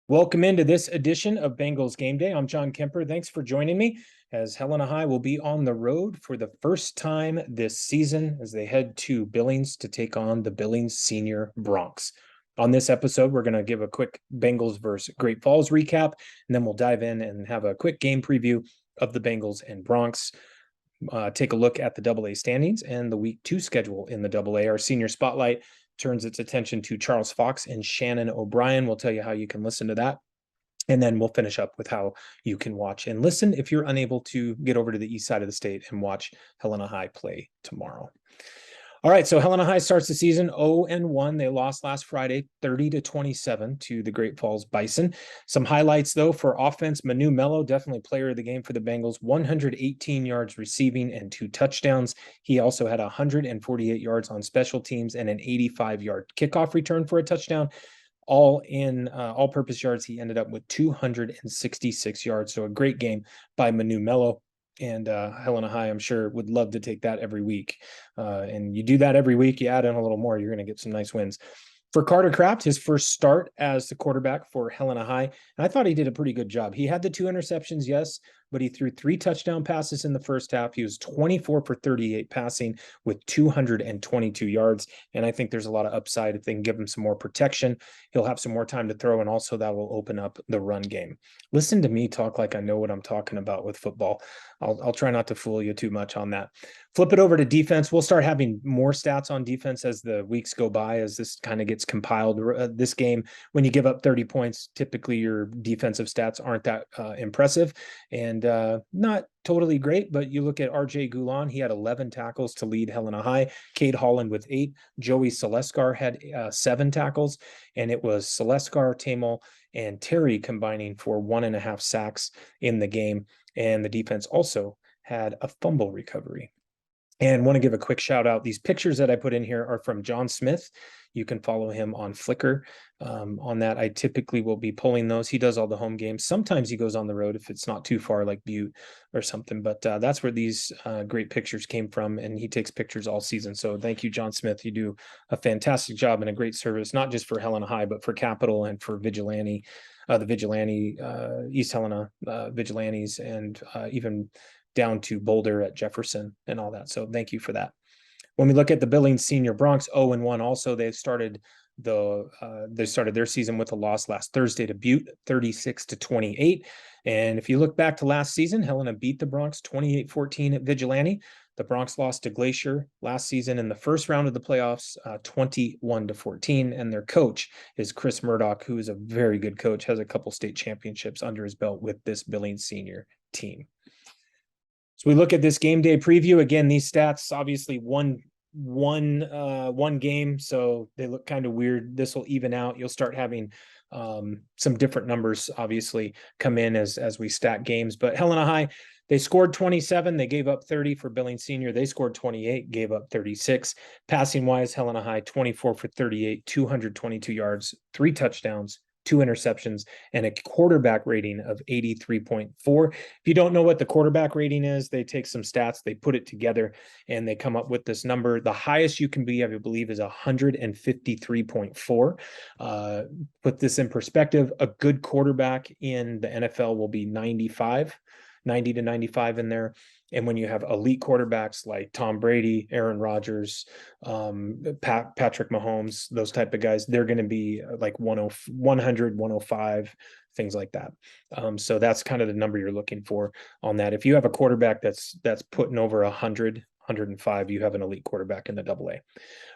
Welcome into this edition of Bengals Game Day. I'm John Kemper. Thanks for joining me as Helena High will be on the road for the first time this season as they head to Billings to take on the Billings Senior Broncs. On this episode, we're going to give a quick Bengals versus Great Falls recap, and then we'll dive in and have a quick game preview of the Bengals and Broncs. Take a look at the AA standings and the Week 2 schedule in the AA. Our senior spotlight turns its attention to Charles Fox and Shannon O'Brien. We'll tell you how you can listen to that. And then we'll finish up with how you can watch and listen if you're unable to get over to the east side of the state and watch Helena High play tomorrow. All right, so Helena High starts the season 0-1. They lost last Friday, 30-27 to the Great Falls Bison. Some highlights, though, for offense. Manu Mello, definitely player of the game for the Bengals, 118 yards receiving and 2 touchdowns. He also had 148 yards on special teams and an 85-yard kickoff return for a touchdown. All-purpose yards, he ended up with 266 yards. So a great game by Manu Mello. And Helena High, I'm sure, would love to take that every week. And you do that every week, you add in a little more, you're going to get some nice wins. For Carter Kraft, his first start as the quarterback for Helena High, and I thought he did a pretty good job. He had the 2 interceptions, yes, but he threw 3 touchdown passes in the first half. He was 24 for 38 passing with 222 yards. And I think there's a lot of upside if they can give him some more protection. He'll have some more time to throw, and also that will open up the run game. Listen to me talk like I know what I'm talking about with football. I'll try not to fool you too much on that. Flip it over to defense. We'll start having more stats on defense as the weeks go by, as this kind of gets compiled. This game, when you give up 30 points, typically your defensive stats aren't that impressive and not totally great. But you look at RJ Goulon, he had 11 tackles to lead Helena High. Cade Holland with 8. Joey Seleskar had 7 tackles, and it was Seleskar, Tamel, and Terry combining for 1.5 sacks in the game. And the defense also had a fumble recovery. And want to give a quick shout out. These pictures that I put in here are from John Smith. You can follow him on Flickr. On that, I typically will be pulling those. He does all the home games. Sometimes he goes on the road if it's not too far, like Butte or something. But that's where these great pictures came from. And he takes pictures all season. So thank you, John Smith. You do a fantastic job and a great service, not just for Helena High, but for Capital and for Vigilante, East Helena Vigilantes, and even down to Boulder at Jefferson and all that. So thank you for that. When we look at the Billings Senior Broncs, 0-1 also, they started their season with a loss last Thursday to Butte, 36-28. And if you look back to last season, Helena beat the Broncs 28-14 at Vigilante. The Broncs lost to Glacier last season in the first round of the playoffs, 21-14. And their coach is Chris Murdoch, who is a very good coach, has a couple state championships under his belt with this Billings Senior team. So we look at this game day preview. Again, these stats, obviously one game, so they look kind of weird. This will even out. You'll start having some different numbers obviously come in as we stack games. But Helena High, they scored 27. They gave up 30 for Billings Senior. They scored 28, gave up 36. Passing wise, Helena High, 24 for 38, 222 yards, 3 touchdowns, 2 interceptions, and a quarterback rating of 83.4. If you don't know what the quarterback rating is, they take some stats, they put it together, and they come up with this number. The highest you can be, I believe, is 153.4. Put this in perspective, a good quarterback in the NFL will be 90 to 95 in there. And when you have elite quarterbacks like Tom Brady, Aaron Rodgers, Patrick Mahomes, those type of guys, they're going to be like 100, 105, things like that. So that's kind of the number you're looking for on that. If you have a quarterback that's putting over 100, 105, you have an elite quarterback in the AA.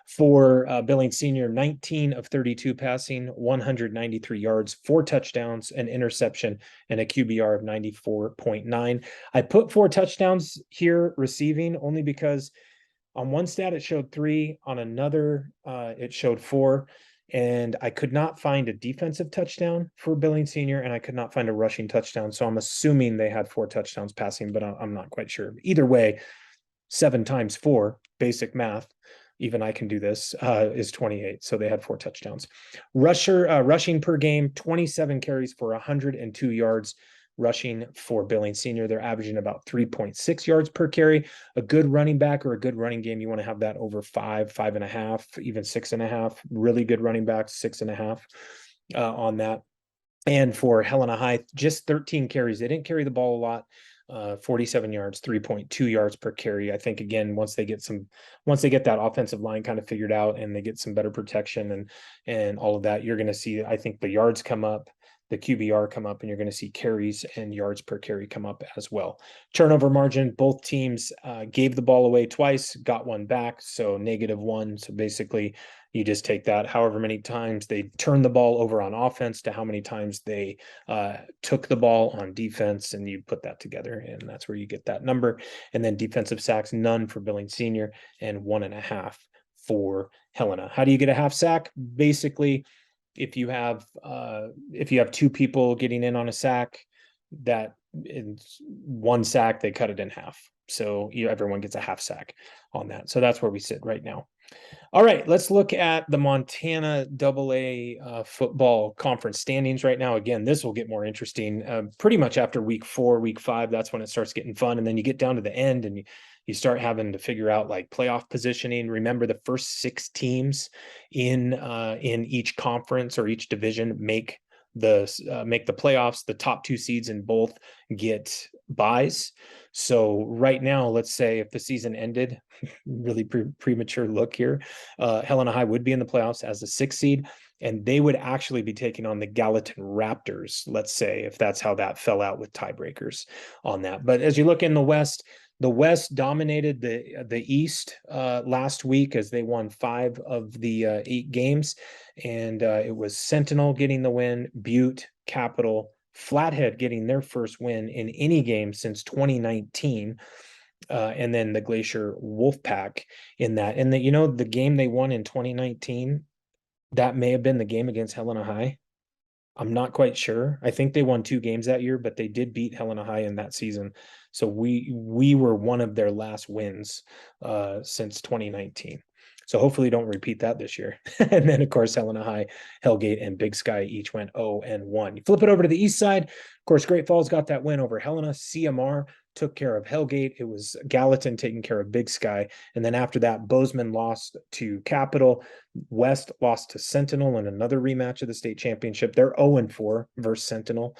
For Billings Senior, 19 of 32 passing, 193 yards, 4 touchdowns, an interception, and a QBR of 94.9. I put 4 touchdowns here receiving only because on one stat it showed 3, on another it showed 4. And I could not find a defensive touchdown for Billings Senior, and I could not find a rushing touchdown. So I'm assuming they had 4 touchdowns passing, but I'm not quite sure. Either way, 7 times 4, basic math, even I can do this, is 28. So they had 4 touchdowns. Rushing per game, 27 carries for 102 yards rushing for Billings Senior. They're averaging about 3.6 yards per carry. A good running back or a good running game, you want to have that over 5, 5.5, even 6.5. Really good running backs, 6.5 on that. And for Helena High, just 13 carries. They didn't carry the ball a lot. 47 yards, 3.2 yards per carry. I think again, once they get that offensive line kind of figured out and they get some better protection and all of that, you're going to see, I think, the yards come up, the QBR come up, and you're going to see carries and yards per carry come up as well. Turnover margin, both teams gave the ball away twice, got one back, so -1. So basically, you just take that however many times they turned the ball over on offense to how many times they took the ball on defense, and you put that together, and that's where you get that number. And then defensive sacks, none for Billings Senior and 1.5 for Helena. How do you get a half sack? Basically, if you have two people getting in on a sack, that in one sack, they cut it in half. So everyone gets a half sack on that. So that's where we sit right now. All right, let's look at the Montana AA football conference standings right now. Again, this will get more interesting pretty much after week 4, week 5. That's when it starts getting fun. And then you get down to the end and you start having to figure out like playoff positioning. Remember, the first 6 teams in each conference or each division make the playoffs. The top 2 seeds in both get buys. So right now, let's say if the season ended, really premature look here, Helena High would be in the playoffs as the 6th seed, and they would actually be taking on the Gallatin Raptors, let's say, if that's how that fell out with tiebreakers on that. But as you look in the West dominated the East last week as they won 5 of the 8 games, and it was Sentinel getting the win, Butte, Capital, Flathead getting their first win in any game since 2019. And then the Glacier Wolfpack in that. And the game they won in 2019, that may have been the game against Helena High. I'm not quite sure. I think they won 2 games that year, but they did beat Helena High in that season. So we were one of their last wins since 2019. So hopefully don't repeat that this year. And then, of course, Helena High, Hellgate, and Big Sky each went 0-1. You flip it over to the east side. Of course, Great Falls got that win over Helena. CMR took care of Hellgate. It was Gallatin taking care of Big Sky. And then after that, Bozeman lost to Capital. West lost to Sentinel in another rematch of the state championship. They're 0-4 versus Sentinel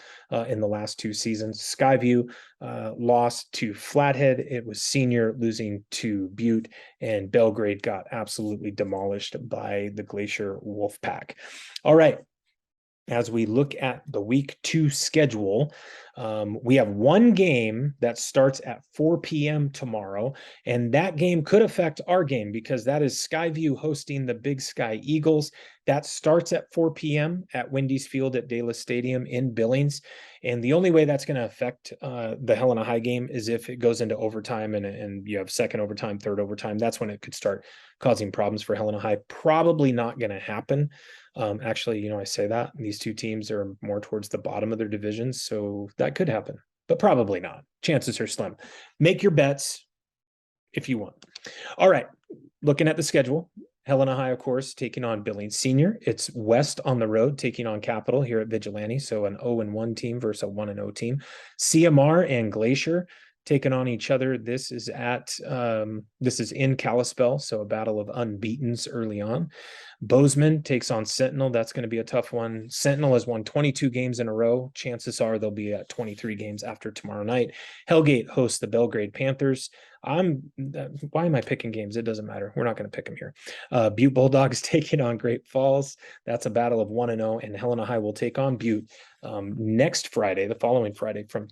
in the last 2 seasons. Skyview lost to Flathead. It was Senior losing to Butte, and Belgrade got absolutely demolished by the Glacier Wolfpack. All right. As we look at the week 2 schedule, we have one game that starts at 4 p.m. tomorrow, and that game could affect our game because that is Skyview hosting the Big Sky Eagles. That starts at 4 p.m. at Wendy's Field at Dallas Stadium in Billings. And the only way that's going to affect the Helena High game is if it goes into overtime and you have second overtime, third overtime. That's when it could start causing problems for Helena High. Probably not going to happen. Actually, I say that these 2 teams are more towards the bottom of their divisions, so that could happen, but probably not. Chances are slim. Make your bets if you want. All right, looking at the schedule, Helena High, of course, taking on Billings Senior. It's West on the road taking on Capital here at Vigilante, so an 0-1 team versus a 1-0 team. CMR and Glacier taking on each other. This is in Kalispell, so a battle of unbeatens early on. Bozeman takes on Sentinel. That's going to be a tough one. Sentinel has won 22 games in a row. Chances are they'll be at 23 games after tomorrow night. Hellgate hosts the Belgrade Panthers. Why am I picking games? It doesn't matter. We're not going to pick them here. Butte Bulldogs taking on Great Falls. That's a battle of 1-0, and Helena High will take on Butte next Friday, the following Friday from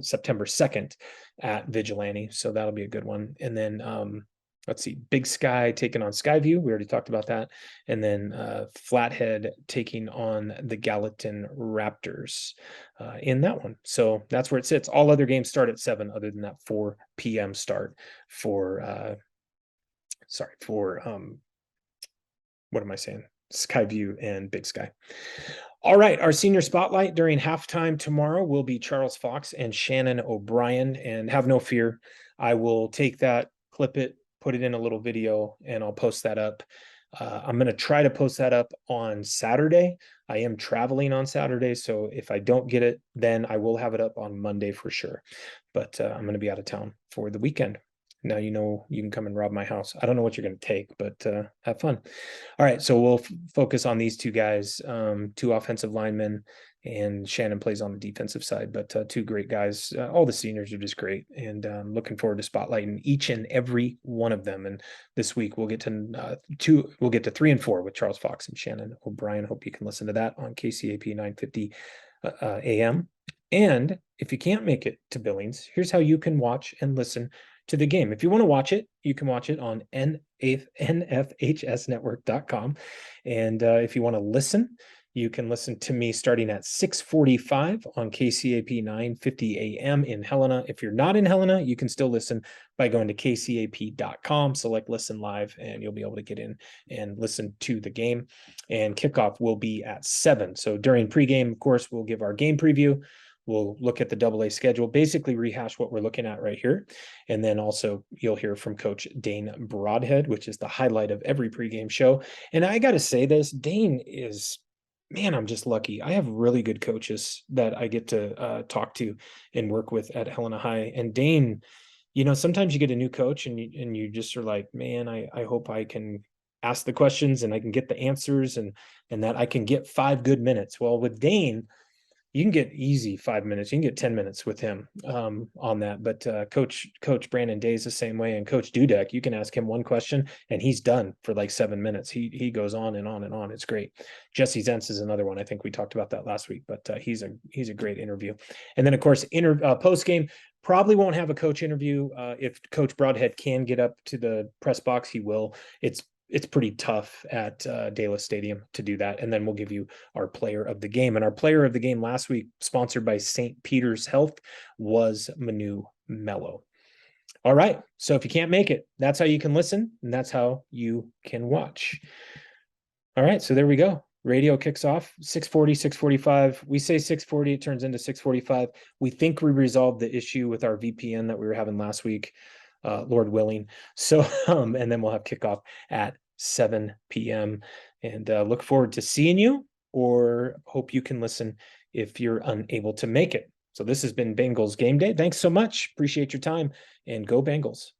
September 2nd at Vigilante. So that'll be a good one. And then let's see, Big Sky taking on Skyview. We already talked about that. And then Flathead taking on the Gallatin Raptors in that one. So that's where it sits. All other games start at 7 other than that 4 p.m. start for what am I saying? Skyview and Big Sky. All right, our senior spotlight during halftime tomorrow will be Charles Fox and Shannon O'Brien. And have no fear, I will take that, clip it, put it in a little video, and I'll post that up. I'm going to try to post that up on Saturday. I am traveling on Saturday, so if I don't get it, then I will have it up on Monday for sure. But I'm going to be out of town for the weekend. Now you know you can come and rob my house. I don't know what you're going to take, but have fun. All right, so we'll focus on these two guys, two offensive linemen, and Shannon plays on the defensive side. But two great guys. All the seniors are just great, and looking forward to spotlighting each and every one of them. And this week we'll get to We'll get to 3 and 4 with Charles Fox and Shannon O'Brien. Hope you can listen to that on KCAP 950 AM. And if you can't make it to Billings, here's how you can watch and listen to the game. If you want to watch it, you can watch it on nfhsnetwork.com. And if you want to listen, you can listen to me starting at 6:45 on KCAP 950 AM in Helena. If you're not in Helena, you can still listen by going to kcap.com, select listen live, and you'll be able to get in and listen to the game. And kickoff will be at 7. So during pregame, of course, we'll give our game preview. We'll look at the AA schedule, basically rehash what we're looking at right here. And then also you'll hear from Coach Dane Broadhead, which is the highlight of every pregame show. And I got to say this, Dane is, man, I'm just lucky. I have really good coaches that I get to talk to and work with at Helena High. And Dane, sometimes you get a new coach and you just are like, man, I hope I can ask the questions and I can get the answers and that I can get 5 good minutes. Well, with Dane, you can get easy 5 minutes. You can get 10 minutes with him on that. But Coach Brandon Day is the same way. And Coach Dudek, you can ask him one question and he's done for like 7 minutes. He goes on and on and on. It's great. Jesse Zentz is another one. I think we talked about that last week, but he's a great interview. And then of course, post game probably won't have a coach interview. If Coach Broadhead can get up to the press box, he will. It's pretty tough at Dela Stadium to do that. And then we'll give you our player of the game. And our player of the game last week, sponsored by St. Peter's Health, was Manu Mello. All right. So if you can't make it, that's how you can listen. And that's how you can watch. All right. So there we go. Radio kicks off 6:40, 6:45. We say 6:40, it turns into 6:45. We think we resolved the issue with our VPN that we were having last week. Lord willing. So, and then we'll have kickoff at 7 p.m. and look forward to seeing you, or hope you can listen if you're unable to make it. So this has been Bengals Game Day. Thanks so much. Appreciate your time, and go Bengals.